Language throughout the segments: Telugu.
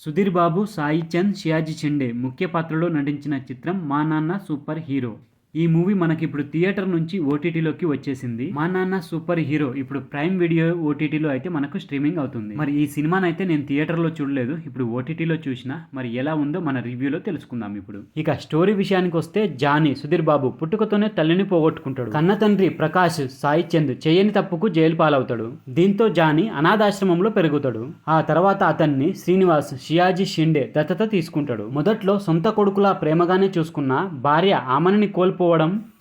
సుధీర్ బాబు, సాయి చంద్, షియాజీ షిండే ముఖ్య పాత్రలో నటించిన చిత్రం మా నాన్న సూపర్ హీరో. ఈ మూవీ మనకి ఇప్పుడు థియేటర్ నుంచి ఓటీటీలోకి వచ్చేసింది. మా నాన్న సూపర్ హీరో ఇప్పుడు ప్రైమ్ వీడియో ఓటీటీలో అయితే మనకు స్ట్రీమింగ్ అవుతుంది. మరి ఈ సినిమాని అయితే నేను థియేటర్లో చూడలేదు, ఇప్పుడు ఓటీటీలో చూసిన. మరి ఎలా ఉందో మన రివ్యూలో తెలుసుకుందాం ఇప్పుడు. ఇక స్టోరీ విషయానికి వస్తే, జానీ సుధీర్ బాబు పుట్టుకతోనే తల్లిని పోగొట్టుకుంటాడు. కన్న తండ్రి ప్రకాష్ సాయి చంద్ చేయని తప్పుకు జైలు పాలవుతాడు. దీంతో జానీ అనాథాశ్రమంలో పెరుగుతాడు. ఆ తర్వాత అతన్ని శ్రీనివాస్ షియాజీ షిండే దత్తత తీసుకుంటాడు. మొదట్లో సొంత కొడుకులా ప్రేమగానే చూసుకున్న భార్య ఆమెని కోల్పోవడం,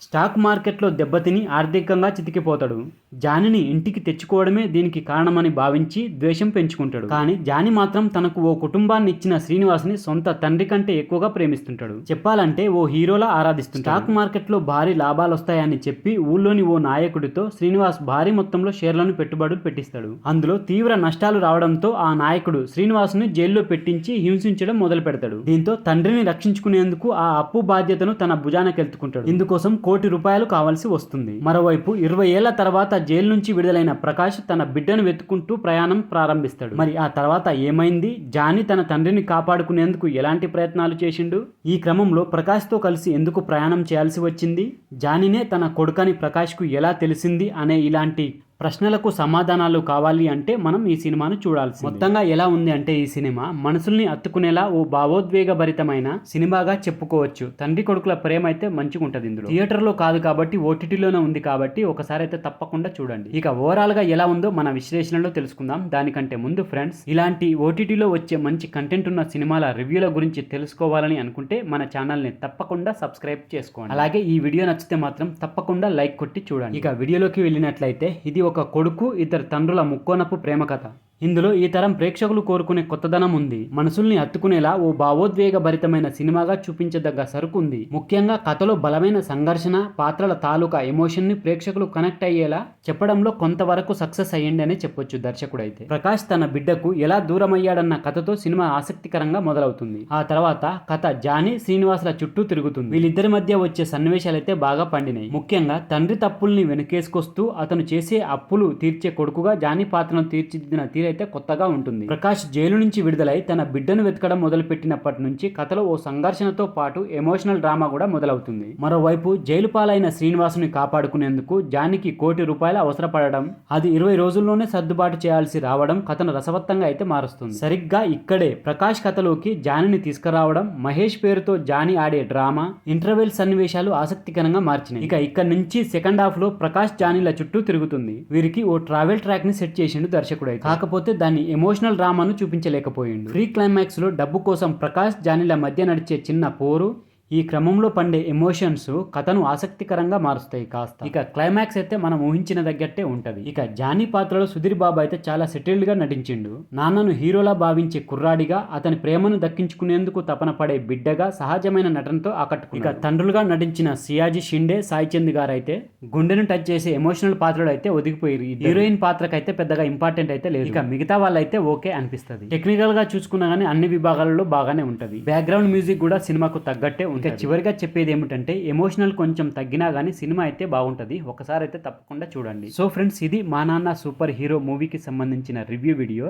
స్టాక్ మార్కెట్లో దెబ్బతిని ఆర్థికంగా చితికిపోతాడు. జానీని ఇంటికి తెచ్చుకోవడమే దీనికి కారణమని భావించి ద్వేషం పెంచుకుంటాడు. కానీ జానీ మాత్రం తనకు ఓ కుటుంబాన్ని ఇచ్చిన శ్రీనివాస్ని సొంత తండ్రి కంటే ఎక్కువగా ప్రేమిస్తుంటాడు. చెప్పాలంటే ఓ హీరోలా ఆరాధిస్తుంటాడు. స్టాక్ మార్కెట్లో భారీ లాభాలు వస్తాయని చెప్పి ఊళ్ళోని ఓ నాయకుడితో శ్రీనివాస్ భారీ మొత్తంలో షేర్లను పెట్టుబడులు పెట్టిస్తాడు. అందులో తీవ్ర నష్టాలు రావడంతో ఆ నాయకుడు శ్రీనివాస్ని జైల్లో పెట్టించి హింసించడం మొదలు పెడతాడు. దీంతో తండ్రిని రక్షించుకునేందుకు ఆ అప్పు బాధ్యతను తన భుజానకెత్తుకుంటాడు. ఇందుకోసం ₹1,00,00,000 కావాల్సి వస్తుంది. మరోవైపు 20 ఏళ్ల తర్వాత జైలు నుంచి విడుదలైన ప్రకాష్ తన బిడ్డను వెతుకుంటూ ప్రయాణం ప్రారంభిస్తాడు. మరి ఆ తర్వాత ఏమైంది? జానీ తన తండ్రిని కాపాడుకునేందుకు ఎలాంటి ప్రయత్నాలు చేసిండు? ఈ క్రమంలో ప్రకాష్తో కలిసి ఎందుకు ప్రయాణం చేయాల్సి వచ్చింది? జానీనే తన కొడుకని ప్రకాష్కు ఎలా తెలిసింది అనే ఇలాంటి ప్రశ్నలకు సమాధానాలు కావాలి అంటే మనం ఈ సినిమాను చూడాల్సి. మొత్తంగా ఎలా ఉంది అంటే ఈ సినిమా మనసుల్ని అత్తుకునేలా ఓ భావోద్వేగభరితమైన సినిమాగా చెప్పుకోవచ్చు. తండ్రి కొడుకుల ప్రేమ అయితే మంచిగా ఉంటుంది ఇందులో. థియేటర్లో కాదు కాబట్టి ఓటీటీలోనే ఉంది కాబట్టి ఒకసారి అయితే తప్పకుండా చూడండి. ఇక ఓవరాల్ గా ఎలా ఉందో మన విశ్లేషణలో తెలుసుకుందాం. దానికంటే ముందు ఫ్రెండ్స్, ఇలాంటి ఓటీటీలో వచ్చే మంచి కంటెంట్ ఉన్న సినిమాల రివ్యూల గురించి తెలుసుకోవాలని అనుకుంటే మన ఛానల్ని తప్పకుండా సబ్స్క్రైబ్ చేసుకోండి. అలాగే ఈ వీడియో నచ్చితే మాత్రం తప్పకుండా లైక్ కొట్టి చూడండి. ఇక వీడియోలోకి వెళ్ళినట్లయితే, ఇది ఒక కొడుకు ఇద్దరు తండ్రుల ముక్కోనపు ప్రేమ కథ. ఇందులో ఈ తరం ప్రేక్షకులు కోరుకునే కొత్తదనం ఉంది. మనసుల్ని హత్తుకునేలా ఓ భావోద్వేగభరితమైన సినిమాగా చూపించదగ్గ సరుకు ఉంది. ముఖ్యంగా కథలో బలమైన సంఘర్షణ, పాత్రల తాలూకా ఎమోషన్ ని ప్రేక్షకులు కనెక్ట్ అయ్యేలా చెప్పడంలో కొంతవరకు సక్సెస్ అయ్యింది అనే చెప్పొచ్చు దర్శకుడైతే. ప్రకాష్ తన బిడ్డకు ఎలా దూరం అయ్యాడన్న కథతో సినిమా ఆసక్తికరంగా మొదలవుతుంది. ఆ తర్వాత కథ జానీ శ్రీనివాసుల చుట్టూ తిరుగుతుంది. వీళ్ళిద్దరి మధ్య వచ్చే సన్నివేశాలైతే బాగా పండినాయి. ముఖ్యంగా తండ్రి తప్పుల్ని వెనకేసుకొస్తూ అతను చేసే అప్పులు తీర్చే కొడుకుగా జానీ పాత్రను తీర్చిదిద్దిన అయితే కొత్తగా ఉంటుంది. ప్రకాష్ జైలు నుంచి విడుదలై తన బిడ్డను వెతకడం మొదలుపెట్టినప్పటి నుంచి కథలో ఓ సంఘర్షణతో పాటు ఎమోషనల్ డ్రామా కూడా మొదలవుతుంది. మరోవైపు జైలు పాలైన శ్రీనివాసుని కాపాడుకునేందుకు జానీకి ₹1,00,00,000 అవసరపడడం, అది 20 రోజుల్లోనే సర్దుబాటు చేయాల్సి రావడం కథను రసవత్తంగా అయితే మారుస్తుంది. సరిగ్గా ఇక్కడే ప్రకాష్ కథలోకి జానీని తీసుకురావడం, మహేష్ పేరుతో జానీ ఆడే డ్రామా, ఇంటర్వెల్ సన్నివేశాలు ఆసక్తికరంగా మార్చినాయి. ఇక ఇక్కడ నుంచి సెకండ్ హాఫ్ లో ప్రకాష్ జానీల చుట్టూ తిరుగుతుంది. వీరికి ఓ ట్రావెల్ ట్రాక్ ని సెట్ చేసిండు దర్శకుడు. కాకపోతే దాన్ని ఎమోషనల్ డ్రామాను చూపించలేకపోయిండు. ఫ్రీ క్లైమాక్స్ లో డబ్బు కోసం ప్రకాష్ జానీల మధ్య నడిచే చిన్న పోరు, ఈ క్రమంలో పండే ఎమోషన్స్ కథను ఆసక్తికరంగా మారుస్తాయి కాస్త. ఇక క్లైమాక్స్ అయితే మనం ఊహించిన తగ్గట్టే ఉంటది. ఇక జానీ పాత్రలో సుధీర్ బాబు అయితే చాలా సెటిల్డ్ గా నటించిండు. నాన్నను హీరోలా భావించే కుర్రాడిగా, అతని ప్రేమను దక్కించుకునేందుకు తపన పడే బిడ్డగా సహజమైన నటనతో ఆకట్టుకున్నాడు. ఇక తండ్రులుగా నటించిన షియాజీ షిండే, సాయి చంద్ గారు అయితే గుండెను టచ్ చేసే ఎమోషనల్ పాత్రలు అయితే ఒదిగిపోయారు. హీరోయిన్ పాత్రకు అయితే పెద్దగా ఇంపార్టెంట్ అయితే లేదు. ఇక మిగతా వాళ్ళైతే ఓకే అనిపిస్తుంది. టెక్నికల్ గా చూసుకున్నా గానీ అన్ని విభాగాలలో బాగానే ఉంటది. బ్యాక్గ్రౌండ్ మ్యూజిక్ కూడా సినిమాకు తగ్గట్టే ఉంటుంది. చివరిగా చెప్పేది ఏమిటంటే, ఎమోషనల్ కొంచెం తగ్గినా గానీ సినిమా అయితే బాగుంటది. ఒకసారి అయితే తప్పకుండా చూడండి. సో ఫ్రెండ్స్, ఇది మా నాన్న సూపర్ హీరో మూవీకి సంబంధించిన రివ్యూ వీడియో.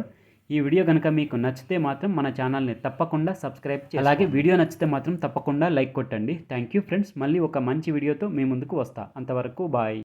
ఈ వీడియో కనుక మీకు నచ్చితే మాత్రం మన ఛానల్ని తప్పకుండా సబ్స్క్రైబ్ చేయండి. అలాగే వీడియో నచ్చితే మాత్రం తప్పకుండా లైక్ కొట్టండి. Thank you friends. మళ్ళీ ఒక మంచి వీడియోతో మీ ముందుకు వస్తా. అంతవరకు బాయ్.